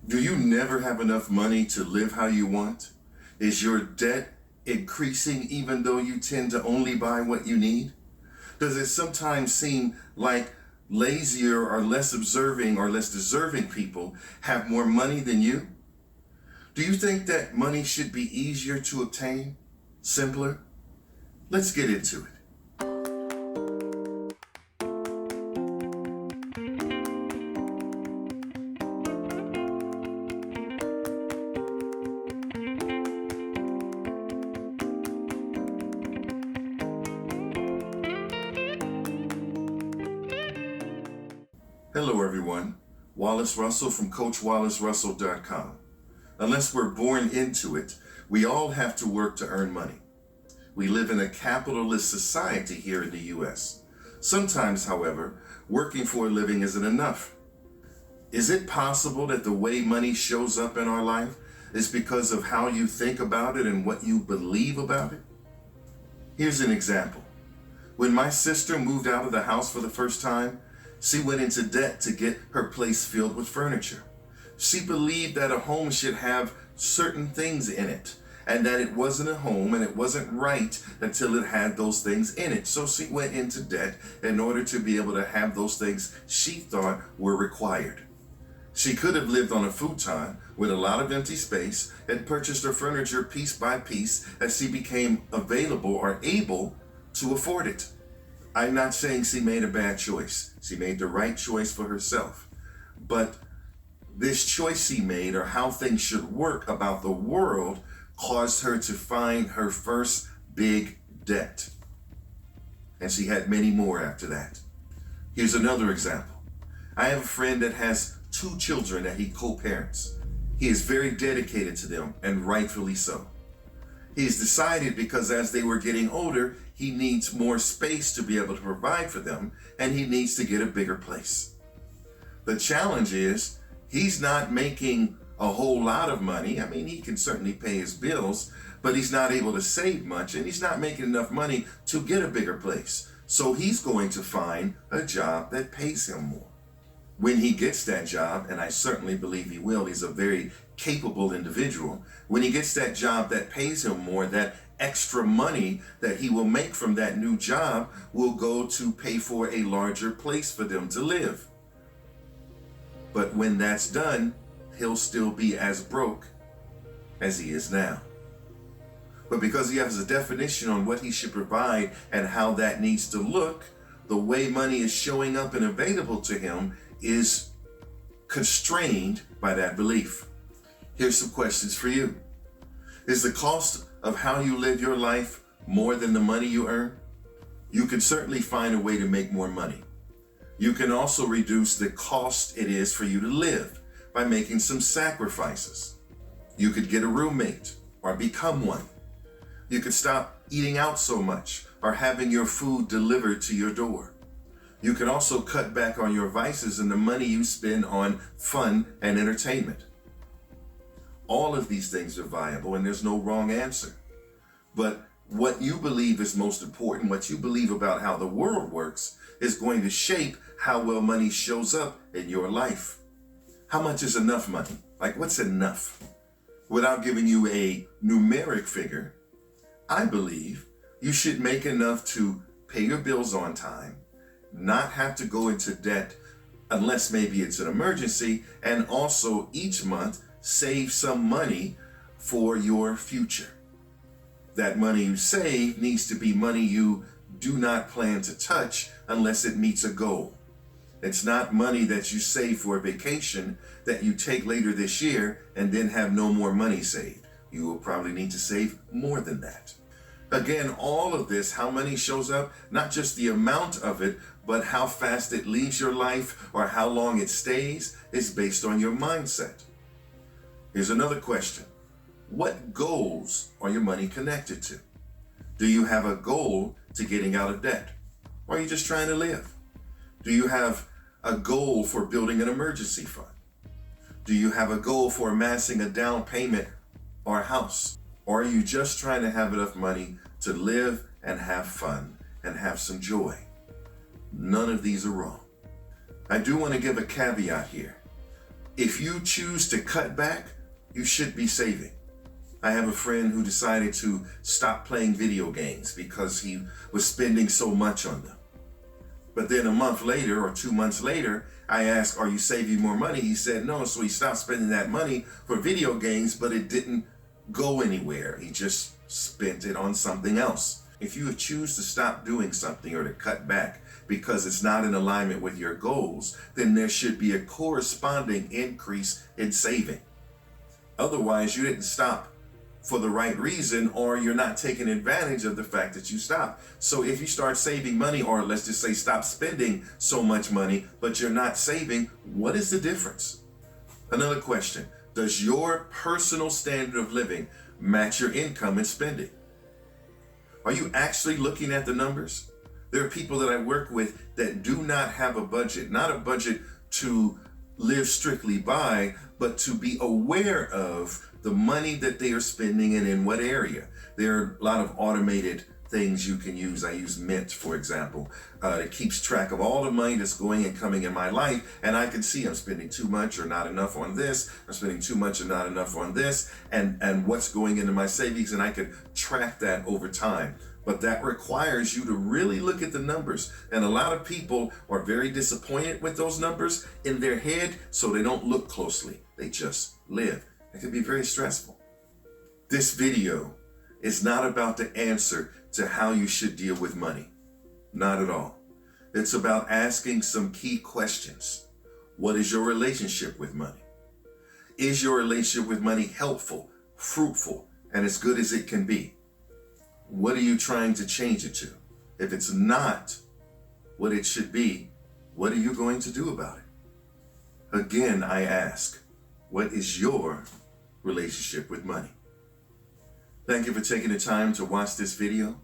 Do you never have enough money to live how you want? Is your debt increasing even though you tend to only buy what you need? Does it sometimes seem like lazier or less observing or less deserving people have more money than you? Do you think that money should be easier to obtain? Simpler? Let's get into it. Hello everyone, Wallace Russell from CoachWallaceRussell.com. Unless we're born into it, we all have to work to earn money. We live in a capitalist society here in the U.S. Sometimes, however, working for a living isn't enough. Is it possible that the way money shows up in our life is because of how you think about it and what you believe about it? Here's an example. When my sister moved out of the house for the first time, she went into debt to get her place filled with furniture. She believed that a home should have certain things in it, and that it wasn't a home and it wasn't right until it had those things in it. So she went into debt in order to be able to have those things she thought were required. She could have lived on a futon with a lot of empty space and purchased her furniture piece by piece as she became available or able to afford it. I'm not saying she made a bad choice. She made the right choice for herself. But this choice she made, or how things should work about the world, caused her to find her first big debt. And she had many more after that. Here's another example. I have a friend that has 2 children that he co-parents. He is very dedicated to them, and rightfully so. He's decided because as they were getting older, he needs more space to be able to provide for them, and he needs to get a bigger place. The challenge is he's not making a whole lot of money. I mean, he can certainly pay his bills, but he's not able to save much, and he's not making enough money to get a bigger place. So he's going to find a job that pays him more. When he gets that job, and I certainly believe he will, he's a very capable individual. When he gets that job that pays him more, that extra money that he will make from that new job will go to pay for a larger place for them to live. But when that's done, he'll still be as broke as he is now. But because he has a definition on what he should provide and how that needs to look, the way money is showing up and available to him is constrained by that belief. Here's some questions for you. Is the cost of how you live your life more than the money you earn? You can certainly find a way to make more money. You can also reduce the cost it is for you to live by making some sacrifices. You could get a roommate or become one. You could stop eating out so much or having your food delivered to your door. You can also cut back on your vices and the money you spend on fun and entertainment. All of these things are viable and there's no wrong answer. But what you believe is most important, what you believe about how the world works, is going to shape how well money shows up in your life. How much is enough money? Like, what's enough? Without giving you a numeric figure, I believe you should make enough to pay your bills on time, not have to go into debt unless maybe it's an emergency, and also each month save some money for your future. That money you save needs to be money you do not plan to touch unless it meets a goal. It's not money that you save for a vacation that you take later this year and then have no more money saved. You will probably need to save more than that. Again, all of this, how money shows up, not just the amount of it, but how fast it leaves your life or how long it stays, is based on your mindset. Here's another question. What goals are your money connected to? Do you have a goal to getting out of debt? Or are you just trying to live? Do you have a goal for building an emergency fund? Do you have a goal for amassing a down payment or a house? Or are you just trying to have enough money to live and have fun and have some joy? None of these are wrong. I do want to give a caveat here. If you choose to cut back, you should be saving. I have a friend who decided to stop playing video games because he was spending so much on them. But then a month later or 2 months later, I asked, are you saving more money? He said no, so he stopped spending that money for video games, but it didn't go anywhere. He just spent it on something else. If you choose to stop doing something or to cut back because it's not in alignment with your goals, then there should be a corresponding increase in saving. Otherwise, you didn't stop for the right reason, or you're not taking advantage of the fact that you stopped. So if you start saving money, or let's just say stop spending so much money, but you're not saving, what is the difference? Another question, does your personal standard of living match your income and spending? Are you actually looking at the numbers? There are people that I work with that do not have a budget, not a budget to live strictly by, but to be aware of the money that they are spending and in what area. There are a lot of automated things you can use. I use Mint, for example. It keeps track of all the money that's going and coming in my life, and I can see I'm spending too much or not enough on this, I'm spending too much or not enough on this, and what's going into my savings, and I can track that over time. But that requires you to really look at the numbers. And a lot of people are very disappointed with those numbers in their head, so they don't look closely. They just live. It can be very stressful. This video is not about the answer to how you should deal with money. Not at all. It's about asking some key questions. What is your relationship with money? Is your relationship with money helpful, fruitful, and as good as it can be? What are you trying to change it to? If it's not what it should be, what are you going to do about it? Again, I ask, what is your relationship with money? Thank you for taking the time to watch this video.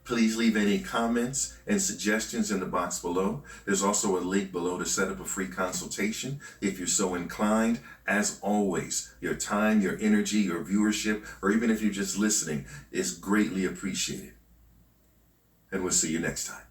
Please leave any comments and suggestions in the box below. There's also a link below to set up a free consultation if you're so inclined. As always, your time, your energy, your viewership, or even if you're just listening, is greatly appreciated. And we'll see you next time.